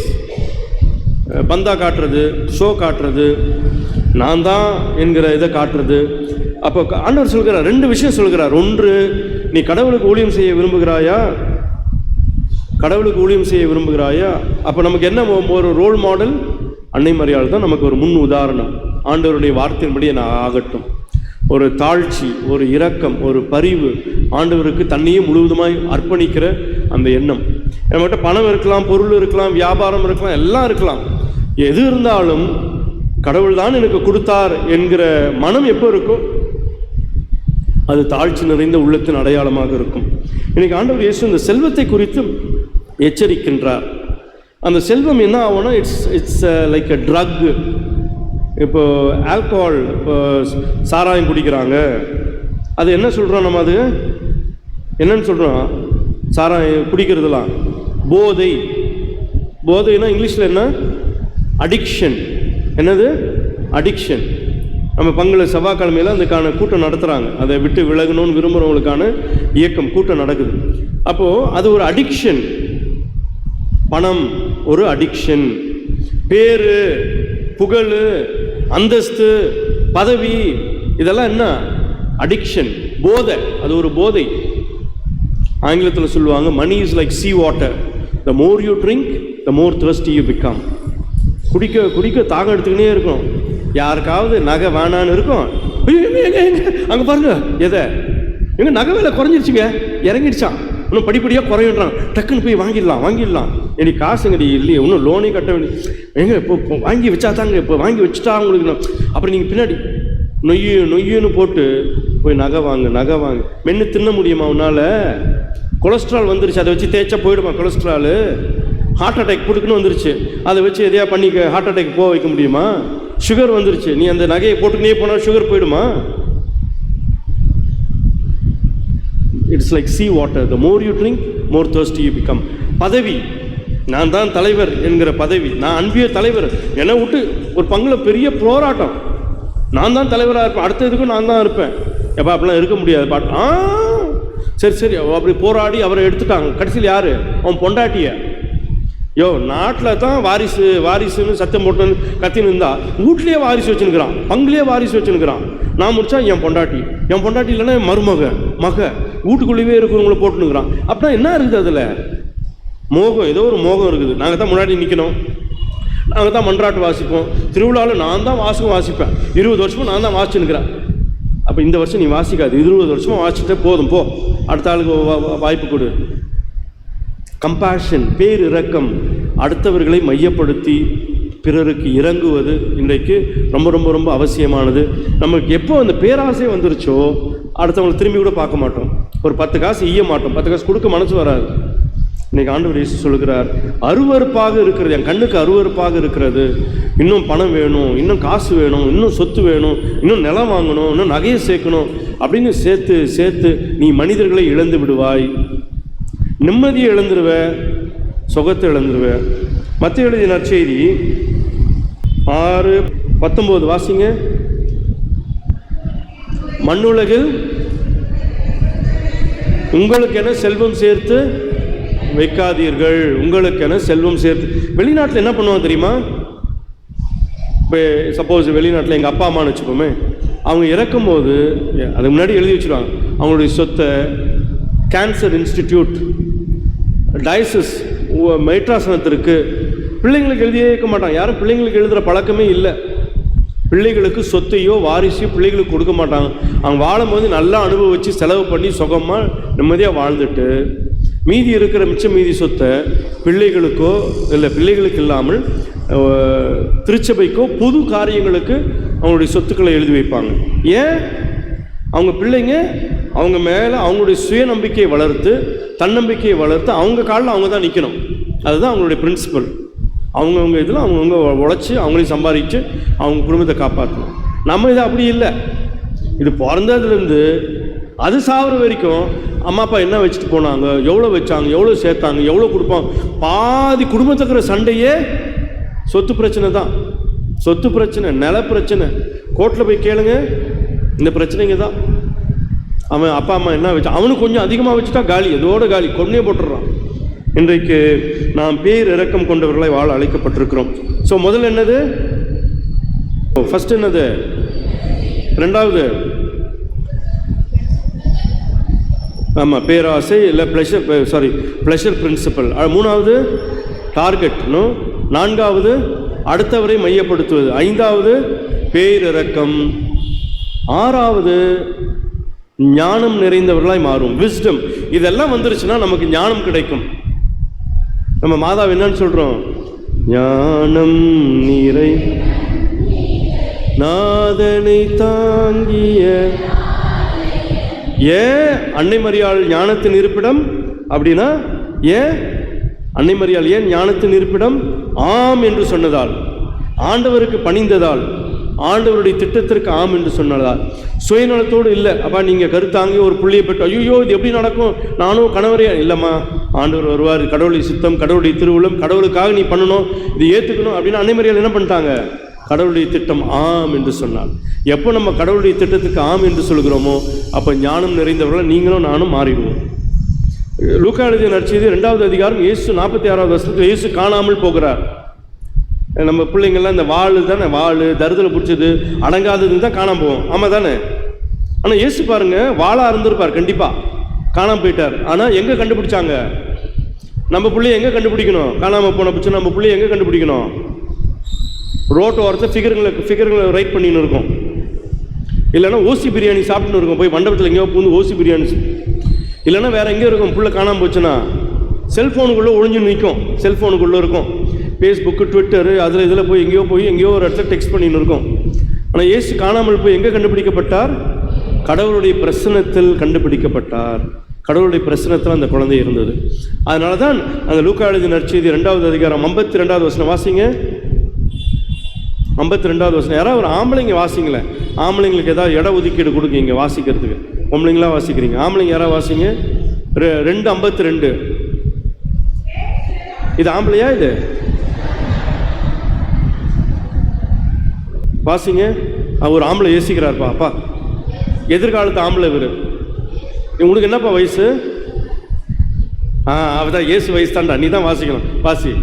பந்தா காட்டுறது, ஷோ காட்டுறது, நான் தான் என்கிற இதை காட்டுறது. அப்போ ஆண்டவர் சொல்கிறார் 2 விஷயம் சொல்கிறார். ஒன்று, நீ கடவுளுக்கு ஊழியம் செய்ய விரும்புகிறாயா? கடவுளுக்கு ஊழியம் செய்ய விரும்புகிறாயா? அப்போ நமக்கு என்ன ஒரு ரோல் மாடல்? அன்னை மரியாள் தான் நமக்கு ஒரு முன் உதாரணம். ஆண்டவருடைய வார்த்தையின்படி என்ன ஆகட்டும். ஒரு தாழ்ச்சி, ஒரு இரக்கம், ஒரு பரிவு, ஆண்டவருக்கு தன்னையே முழுவதுமாய் அர்ப்பணிக்கிற அந்த எண்ணம். நம்மகிட்ட பணம் இருக்கலாம், பொருள் இருக்கலாம், வியாபாரம் இருக்கலாம், எல்லாம் இருக்கலாம். எது இருந்தாலும் கடவுள் தான் எனக்கு கொடுத்தார் என்கிற மனம் எப்போ இருக்கும்? அது தாழ்ச்சி நிறைந்த உள்ளத்தின் அடையாளமாக இருக்கும். இன்னைக்கு ஆண்டவர் இயேசு இந்த செல்வத்தை குறித்து எச்சரிக்கின்றார். அந்த செல்வம் என்ன ஆகும்னா, இட்ஸ் லைக் அ ட்ரக். இப்போ ஆல்கஹால், இப்போ சாராயம் குடிக்கிறாங்க, அது என்ன சொல்கிறோம் நம்ம? அது என்னன்னு சொல்கிறோம்? சாராயம் குடிக்கிறதுலாம் போதைனா இங்கிலீஷில் என்ன? அடிக்ஷன். என்னது? அடிக்ஷன். நம்ம பங்குல செவ்வாய்க்கிழமையில் அதுக்கான கூட்டம் நடத்துகிறாங்க. அதை விட்டு விலகணும்னு விரும்புகிறவங்களுக்கான இயக்கம் கூட்டம் நடக்குது. அப்போது அது ஒரு அடிக்ஷன். பணம் ஒரு அடிக்ஷன். பேரு, புகழ், அந்தஸ்து, பதவி, இதெல்லாம் என்ன? அடிக்ஷன், போதை. அது ஒரு போதை. ஆங்கிலத்தில் சொல்லுவாங்க, money is like sea water, the more you drink the more thirsty you become. குடிக்க தாகம் எடுத்துக்கினே இருக்கும். யாருக்காவது நகை வேணான்னு இருக்கும், அங்கே பாருங்க, எதை எங்க நகை விலை குறைஞ்சிருச்சுங்க, இறங்கிடுச்சான், இன்னும் படிப்படியாக குறையின்றான், டக்குன்னு போய் வாங்கிடலாம். எனக்கு காசுங்கடி இல்லையே, இன்னும் லோனே கட்ட வேண்டிய, எங்க இப்போ வாங்கி வச்சா தாங்க, இப்போ வாங்கி வச்சுட்டா உங்களுக்கு. அப்புறம் நீங்கள் பின்னாடி நொய்யுன்னு போட்டு போய் நகை வாங்க. மென்று தின்ன முடியுமா உன்னால்? கொலஸ்ட்ரால் வந்துருச்சு, அதை வச்சு தேய்ச்சா போயிடுமா கொலஸ்ட்ரால்? ஹார்ட் அட்டாக் புடுக்குன்னு வந்துருச்சு, அதை வச்சு எதையா பண்ணி ஹார்ட் அட்டாக் போக வைக்க முடியுமா? சுகர் வந்துருச்சு, நீ அந்த நகையை போட்டுக்கினே போனால் சுகர் போயிடுமா? It's like sea water, the more you drink more thirsty you become. பதவி, நான் தான் தலைவர் என்கிற பதவி, நான் அன்பிய தலைவர், என்னை விட்டு ஒரு பங்குல பெரிய போராட்டம், நான் தான் தலைவராக இருப்பேன், அடுத்த இதுக்கும் நான் தான் இருப்பேன். எப்போ அப்படிலாம் இருக்க முடியாது. சரி அப்படி போராடி அவரை எடுத்துட்டாங்க. கடைசியில் யார்? அவன் பொண்டாட்டிய. நாட்டில் தான் வாரிசுன்னு சத்தம் போட்டு கத்தின்னு இருந்தா, வீட்லேயே வாரிசு வச்சுன்னுக்கிறான், பங்குலேயே வாரிசு வச்சுன்னுக்கிறான். நான் முடிச்சா என் பொண்டாட்டி இல்லைன்னா மக வீட்டுக்குள்ளேயே இருக்கிறவங்கள போட்டுனுக்கிறான். அப்படின்னா என்ன இருக்குது? அதில் மோகம், ஏதோ ஒரு மோகம் இருக்குது. நாங்கள் தான் முன்னாடி நிற்கணும், நாங்கள் தான் மன்றாட்டு வாசிப்போம். திருவிழாவில் நான் தான் வாசிப்பேன். 20 வருஷமும் நான் தான் வாசிச்சுன்னுக்கிறேன். அப்போ இந்த வருஷம் நீ வாசிக்காது, 20 வருஷமாக வாசிச்சுட்டே போதும், போ, அடுத்த ஆளுக்கு வாய்ப்பு கொடு. கம்பேஷன், பேர் இரக்கம், அடுத்தவர்களை மையப்படுத்தி பிறருக்கு இறங்குவது இன்றைக்கு ரொம்ப ரொம்ப ரொம்ப அவசியமானது. நமக்கு எப்போ அந்த பேராசை வந்துருச்சோ அடுத்தவங்களை திரும்பி கூட பார்க்க மாட்டோம். ஒரு 10 காசு ஈய மாட்டோம், 10 காசு கொடுக்க மனசு வராது. இன்னைக்கு ஆண்டவர் இயேசு சொல்லுகிறார், அருவருப்பாக இருக்கிறது, என் கண்ணுக்கு அருவருப்பாக இருக்கிறது, இன்னும் பணம் வேணும், இன்னும் காசு வேணும், இன்னும் சொத்து வேணும், இன்னும் நிலம் வாங்கணும், இன்னும் நகையை சேர்க்கணும் அப்படின்னு சேர்த்து சேர்த்து நீ மனிதர்களை இழந்து விடுவாய். நிம்மதியை இழந்துருவ, சுகத்தை இழந்துருவ. மத்திய எழுதிய நற்செய்தி 6:19 வாசிங்க. மண்ணுலகில் உங்களுக்கென செல்வம் சேர்த்து வைக்காதீர்கள், உங்களுக்கென செல்வம் சேர்த்து. வெளிநாட்டில் என்ன பண்ணுவாங்க தெரியுமா? இப்போ சப்போஸ் வெளிநாட்டில் எங்கள் அப்பா அம்மான்னு வச்சுக்கோமே, அவங்க இறக்கும்போது அதுக்கு முன்னாடி எழுதி வச்சுருவாங்க அவங்களுடைய சொத்தை. கேன்சர் இன்ஸ்டிடியூட், டயசிஸ், மைட்ராசனத்திற்கு பிள்ளைங்களுக்கு எழுதியே இருக்க மாட்டாங்க. யாரும் பிள்ளைங்களுக்கு எழுதுகிற பழக்கமே இல்லை. பிள்ளைகளுக்கு சொத்தையோ வாரிசையோ பிள்ளைகளுக்கு கொடுக்க மாட்டாங்க. அவங்க வாழும்போது நல்லா அனுபவித்து செலவு பண்ணி சுகமாக நிம்மதியாக வாழ்ந்துட்டு மீதி இருக்கிற மீதி சொத்தை பிள்ளைகளுக்கோ இல்லை பிள்ளைகளுக்கு இல்லாமல் திருச்சபைக்கோ பொது காரியங்களுக்கு அவங்களுடைய சொத்துக்களை எழுதி வைப்பாங்க. ஏன்? அவங்க பிள்ளைங்க அவங்க மேலே அவங்களுடைய சுயநம்பிக்கையை வளர்த்து, தன்னம்பிக்கையை வளர்த்து, அவங்க காலில் அவங்க தான் நிற்கணும். அதுதான் அவங்களுடைய பிரின்சிபல். அவங்கவுங்க இதில் அவங்கவுங்க உழைச்சி அவங்களையும் சம்பாதிச்சு அவங்க குடும்பத்தை காப்பாற்றணும். நம்ம இது அப்படி இல்லை. இது பிறந்ததுலேருந்து அது சாகிற வரைக்கும் அம்மா அப்பா என்ன வச்சுட்டு போனாங்க, எவ்வளோ வச்சாங்க, எவ்வளோ சேர்த்தாங்க, எவ்வளோ கொடுப்பாங்க. பாதி குடும்பத்துக்குற சண்டையே சொத்து பிரச்சனை தான். சொத்து பிரச்சனை, நில பிரச்சனை. கோர்ட்டில் போய் கேளுங்க, இந்த பிரச்சனைங்க தான். அவன் அப்பா அம்மா என்ன வச்சா, அவனுக்கு கொஞ்சம் அதிகமாக வச்சுட்டா காலி, அதோட காலி, கொன்னே போட்டுடுறான். இன்றைக்கு நாம் பேர் இரக்கம் கொண்டவர்களை வாழ அழைக்கப்பட்டிருக்கிறோம். ஸோ முதல்ல என்னது? ஃபர்ஸ்ட் என்னது? ரெண்டாவது ஆமாம் பேராசை இல்லை ப்ளஷர் பிரின்சிபல். மூணாவது டார்கெட். நான்காவது அடுத்தவரை மையப்படுத்துவது. ஐந்தாவது பேரிரக்கம். ஆறாவது ஞானம் நிறைந்தவர்களாய் மாறும், விஸ்டம். இதெல்லாம் வந்துருச்சுன்னா நமக்கு ஞானம் கிடைக்கும். நம்ம மாதாவை என்னன்னு சொல்றோம்? ஞானம் நீரை நாதனை தாங்கிய. ஏன் அன்னை மரியாள் ஞானத்தின் இருப்பிடம் அப்படின்னா, ஏன் அன்னை மரியாள் ஏன் ஞானத்தின் இருப்பிடம்? ஆம் என்று சொன்னதால், ஆண்டவருக்கு பணிந்ததால், ஆண்டவருடைய திட்டத்திற்கு ஆம் என்று சொன்னதால். சுயநலத்தோடு இல்லை. அப்பா நீங்கள் கருத்தாங்க ஒரு புள்ளியை பெற்று ஐயோ இது எப்படி நடக்கும், நானும் கணவரே இல்லைம்மா, ஆண்டவர் வருவார், கடவுளுடைய சித்தம், கடவுளுடைய திருவுளம், கடவுளுக்காக நீ பண்ணணும், இது ஏற்றுக்கணும் அப்படின்னு அன்னை மரியாள் என்ன பண்ணிட்டாங்க? கடவுளுடைய திட்டம் ஆம் என்று சொன்னார். எப்போ நம்ம கடவுளுடைய திட்டத்துக்கு ஆம் என்று சொல்கிறோமோ அப்போ ஞானம் நிறைந்தவர்கள் நீங்களும் நானும் மாறிடுவோம். லூக்கா எழுதிய நற்செய்தி 2வது அதிகாரம் 46வது வசனத்தில் இயேசு காணாமல் போகிறார். நம்ம பிள்ளைங்கள்லாம் இந்த வாள் தானே, வாள் தருதலை பிடிச்சது அடங்காததுன்னு தான் காணாமல் போவோம். ஆமாம் தானே? ஆனால் இயேசு பாருங்க வாளாக இருந்திருப்பார், கண்டிப்பாக காணாமல் போயிட்டார். ஆனால் எங்கே கண்டுபிடிச்சாங்க? நம்ம பிள்ளைய எங்கே கண்டுபிடிக்கணும்? காணாமல் போன பிடிச்சா நம்ம பிள்ளைய எங்கே கண்டுபிடிக்கணும்? ரோட்டு ஓரத்தை ஃபிகர்களை ரைட் பண்ணின்னு இருக்கும். இல்லைன்னா ஓசி பிரியாணி சாப்பிட்டுன்னு இருக்கும், போய் மண்டபத்தில் எங்கேயோ பூந்து ஓசி பிரியாணி. இல்லைன்னா வேறு எங்கேயோ இருக்கும். புள்ள காணாமல் போச்சுன்னா செல்ஃபோனுக்குள்ளே ஒழிஞ்சு நிற்கும், செல்ஃபோனுக்குள்ளே இருக்கும். ஃபேஸ்புக்கு, ட்விட்டரு, அதில் இதில் போய் எங்கேயோ ஒரு இடத்துல டெக்ஸ்ட் பண்ணின்னு இருக்கும். ஆனால் இயேசு காணாமல் போய் எங்கே கண்டுபிடிக்கப்பட்டார்? கடவுளுடைய பிரசனத்தில் கண்டுபிடிக்கப்பட்டார். கடவுளுடைய பிரசனத்தில் அந்த குழந்தை இருந்தது. அதனால தான் அந்த லூக்கா எழுதிய நற்செய்தி 2வது அதிகாரம் 52வது வசனம் வாசிங்க. 52வது வசனம். யாராவது ஒரு ஆம்பளைங்க வாசிங்களேன். ஆம்பளைங்களுக்கு ஏதாவது இட ஒதுக்கீடு கொடுங்க வாசிக்கிறதுக்கு. பொம்பளைங்களாம் வாசிக்கிறீங்க, ஆம்பளைங்க யாராவது வாசிங்க. 2:52. இது ஆம்பளையா? இது வாசிங்க. ஒரு ஆம்பளை யோசிக்கிறார்ப்பா, அப்பா எதிர்காலத்து ஆம்பளை இவர். உங்களுக்கு என்னப்பா வயசு? அவதான் இயேசு வயசு தான்டா, நீ தான் வாசிக்கணும். வாசி.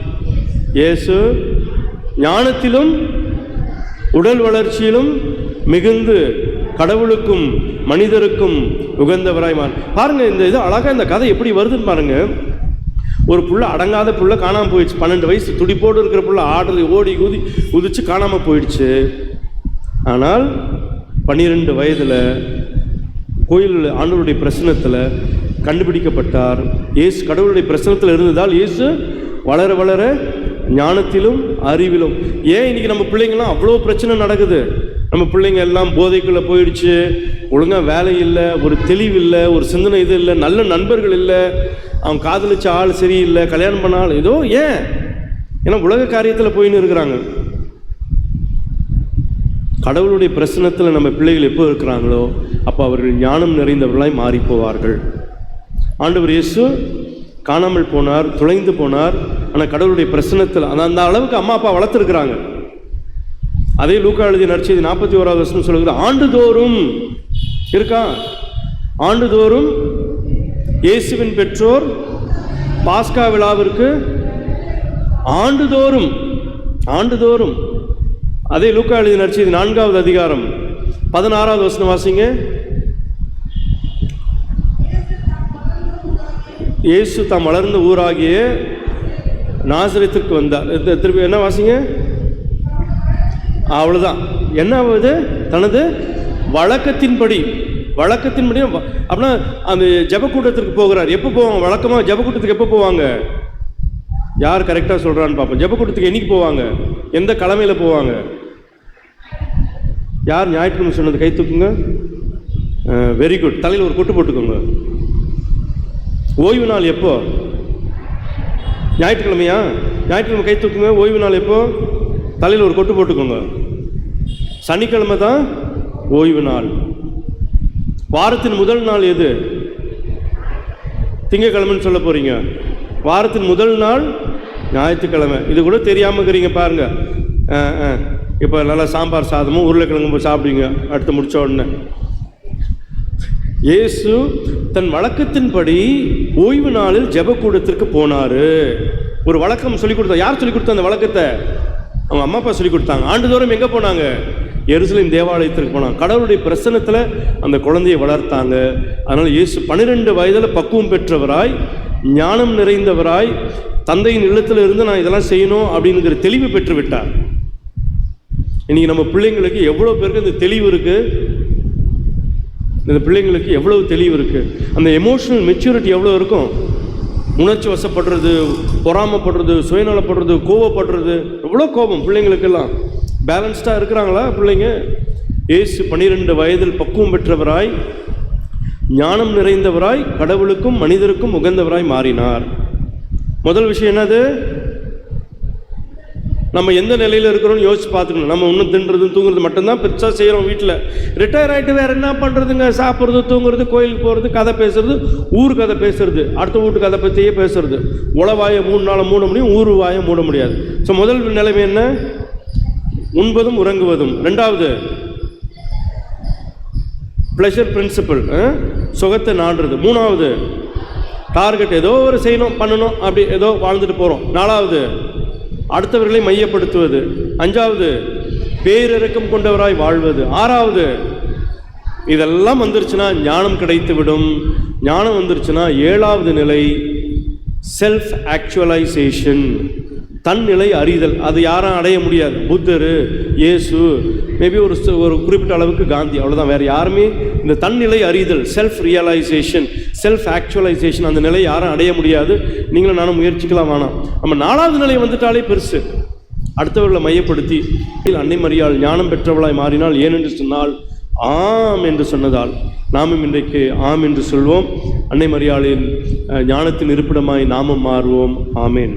இயேசு ஞானத்திலும் உடல் வளர்ச்சியிலும் மிகுந்து கடவுளுக்கும் மனிதருக்கும் உகந்தவராய் பாருங்க. இந்த இது அழகா இந்த கதை எப்படி வருதுன்னு பாருங்க. ஒரு புள்ள, அடங்காத புள்ள காணாமல் போயிடுச்சு. 12 வயசு துடிப்போடு இருக்கிற புள்ள ஆடுறது ஓடி குதிச்சு காணாமல் போயிடுச்சு. ஆனால் 12 வயதில் கோயில் ஆண்டவருடைய பிரசனத்தில் கண்டுபிடிக்கப்பட்டார். இயேசு கடவுளுடைய பிரசனத்தில் இருந்ததால் இயேசு வளர வளர ஞானத்திலும் அறிவிலும். ஏன் இன்னைக்கு நம்ம பிள்ளைங்களாம் அவ்வளோ பிரச்சனை நடக்குது? நம்ம பிள்ளைங்க எல்லாம் போதைக்குள்ளே போயிடுச்சு, ஒழுங்காக வேலை இல்லை, ஒரு தெளிவு இல்லை, ஒரு சிந்தனை இது இல்லை, நல்ல நண்பர்கள் இல்லை, அவன் காதலிச்ச ஆள் சரியில்லை, கல்யாணம் பண்ண ஆள் ஏதோ. ஏன்? ஏன்னா உலக காரியத்தில் போயின்னு இருக்கிறாங்க. கடவுளுடைய பிரசனத்தில் நம்ம பிள்ளைகள் எப்போ இருக்கிறாங்களோ அப்போ அவர்கள் ஞானம் நிறைந்தவர்களாய் மாறி போவார்கள். ஆண்டவர் இயேசு காணாமல் போனார், துளைந்து போனார். ஆனால் கடவுளுடைய பிரசனத்தில் அந்த அளவுக்கு அம்மா அப்பா வளர்த்துருக்குறாங்க. அதே லூக்கா எழுதிய நற்செய்தி 41வது வசனம் சொல்லுகிறது, ஆண்டுதோறும் இருக்கா, ஆண்டுதோறும் இயேசுவின் பெற்றோர் பாஸ்கா விழாவிற்கு ஆண்டுதோறும் ஆண்டுதோறும். அதே லூக்கா எழுதிய நற்செய்தி 4வது அதிகாரம் 16வது வசனம் வாசிங்க. இயேசு தாம் வளர்ந்த ஊராகிய நாசரேத்துக்கு வந்தார். திருப்பி என்ன வாசிங்க? அவ்வளோதான். என்ன ஆகுது? தனது வழக்கத்தின்படி அப்படின்னா அந்த ஜெபக்கூட்டத்திற்கு போகிறார். எப்போ போவாங்க? வழக்கமாக ஜெபக்கூட்டத்துக்கு எப்போ போவாங்க? யார் கரெக்டாக சொல்கிறான்னு பார்ப்போம். ஜெபக்கூட்டத்துக்கு என்னைக்கு போவாங்க? எந்த கிழமையில் போவாங்க? யார் ஞாயிற்றுக்கிழமை சொன்னது? கை தூக்குங்க. Very good. தலையில் ஒரு கொட்டு போட்டுக்கோங்க. ஓய்வு நாள் எப்போ? ஞாயிற்றுக்கிழமையா? ஞாயிற்றுக்கிழமை கை தூக்குங்க. ஓய்வு நாள் எப்போ? தலையில் ஒரு கொட்டு போட்டுக்கோங்க. சனிக்கிழமை தான் ஓய்வு நாள். வாரத்தின் முதல் நாள் எது? திங்கக்கிழமைன்னு சொல்ல போறீங்க. வாரத்தின் முதல் நாள் ஞாயிற்றுக்கிழமை. இது கூட தெரியாமல் இருக்கிறீங்க பாருங்க. இப்போ நல்லா சாம்பார் சாதமும் உருளைக்கிழங்கும் சாப்பிடுவீங்க அடுத்து முடிச்ச உடனே. இயேசு தன் வழக்கத்தின்படி ஓய்வு நாளில் ஜெபக்கூடத்திற்கு போனார். ஒரு வழக்கம் சொல்லிக் கொடுத்தா. யார் சொல்லிக் கொடுத்தா அந்த வழக்கத்தை? அவங்க அம்மா அப்பா சொல்லிக் கொடுத்தாங்க. ஆண்டுதோறும் எங்கே போனாங்க? எருசலேம் தேவாலயத்திற்கு போனாங்க. கடவுளுடைய பிரசன்னத்தில் அந்த குழந்தையை வளர்த்தாங்க. அதனால் இயேசு 12 வயதில் பக்குவம் பெற்றவராய், ஞானம் நிறைந்தவராய், தந்தையின் இல்லத்தில் இருந்து நான் இதெல்லாம் செய்யணும் அப்படிங்கிற தெளிவு பெற்று விட்டார். இன்னைக்கு நம்ம பிள்ளைங்களுக்கு எவ்வளோ பேருக்கு இந்த தெளிவு இருக்குது? இந்த பிள்ளைங்களுக்கு எவ்வளவு தெளிவு இருக்குது? அந்த எமோஷனல் மெச்சூரிட்டி எவ்வளோ இருக்கும்? உணர்ச்சி வசப்படுறது, பொறாமப்படுறது, சுயநலப்படுறது, கோவப்படுறது, எவ்வளோ கோபம் பிள்ளைங்களுக்கெல்லாம். பேலன்ஸ்டாக இருக்கிறாங்களா பிள்ளைங்க? இயேசு 12 வயதில் பக்குவம் பெற்றவராய், ஞானம் நிறைந்தவராய், கடவுளுக்கும் மனிதருக்கும் உகந்தவராய் மாறினார். முதல் விஷயம் என்னது? நம்ம எந்த நிலையில் இருக்கிறோம்னு யோசிச்சு பார்த்துக்கணும். நம்ம இன்னும் தின்றது தூங்குறது மட்டும்தான் பெருசாக செய்கிறோம் வீட்டில். ரிட்டையர் ஆகிட்டு வேறு என்ன பண்ணுறதுங்க? சாப்பிட்றது, தூங்குறது, கோயிலுக்கு போகிறது, கதை பேசுறது, ஊர் கதை பேசுறது, அடுத்த வீட்டு கதை பற்றியே பேசுறது. உளவாயை 3 நாளை மூட முடியும், ஊர் வாயை மூட முடியாது. ஸோ முதல் நிலைமை என்ன? உண்பதும் உறங்குவதும். 2வது ப்ளஷர் பிரின்சிபல், சுகத்தை நாடுறது. 3வது டார்கெட், ஏதோ ஒரு செய்யணும் பண்ணணும், அப்படி ஏதோ வாழ்ந்துட்டு போகிறோம். 4வது அடுத்தவர்களை மையப்படுத்துவது. 5வது பேரிரக்கம் கொண்டவராய் வாழ்வது. 6வது இதெல்லாம் வந்துருச்சுன்னா ஞானம் கிடைத்து விடும். ஞானம் வந்துருச்சுன்னா 7வது நிலை செல்ஃப் ஆக்சுவலைசேஷன், தன்னிலை அறிதல். அது யாரும் அடைய முடியாது. புத்தர், இயேசு, மேபி ஒரு குறிப்பிட்ட அளவுக்கு காந்தி, அவ்வளோதான். வேறு யாருமே இந்த தன்னிலை அறிதல், செல்ஃப் ரியலைசேஷன், செல்ஃப் ஆக்சுவலைசேஷன், அந்த நிலை யாரும் அடைய முடியாது. நீங்களும் நானும் முயற்சிக்கலாம் வேணாம். நம்ம 4வது நிலை வந்துட்டாலே பெருசு. அடுத்தவர்களை மையப்படுத்தி அன்னை மரியாள் ஞானம் பெற்றவளாய் மாறினால், ஏனென்று சொன்னால் ஆம் என்று சொன்னதால் நாமும் இன்றைக்கு ஆம் என்று சொல்வோம். அன்னை மரியாளின் ஞானத்தின் இருப்பிடமாய் நாமும் மாறுவோம். ஆமேன்.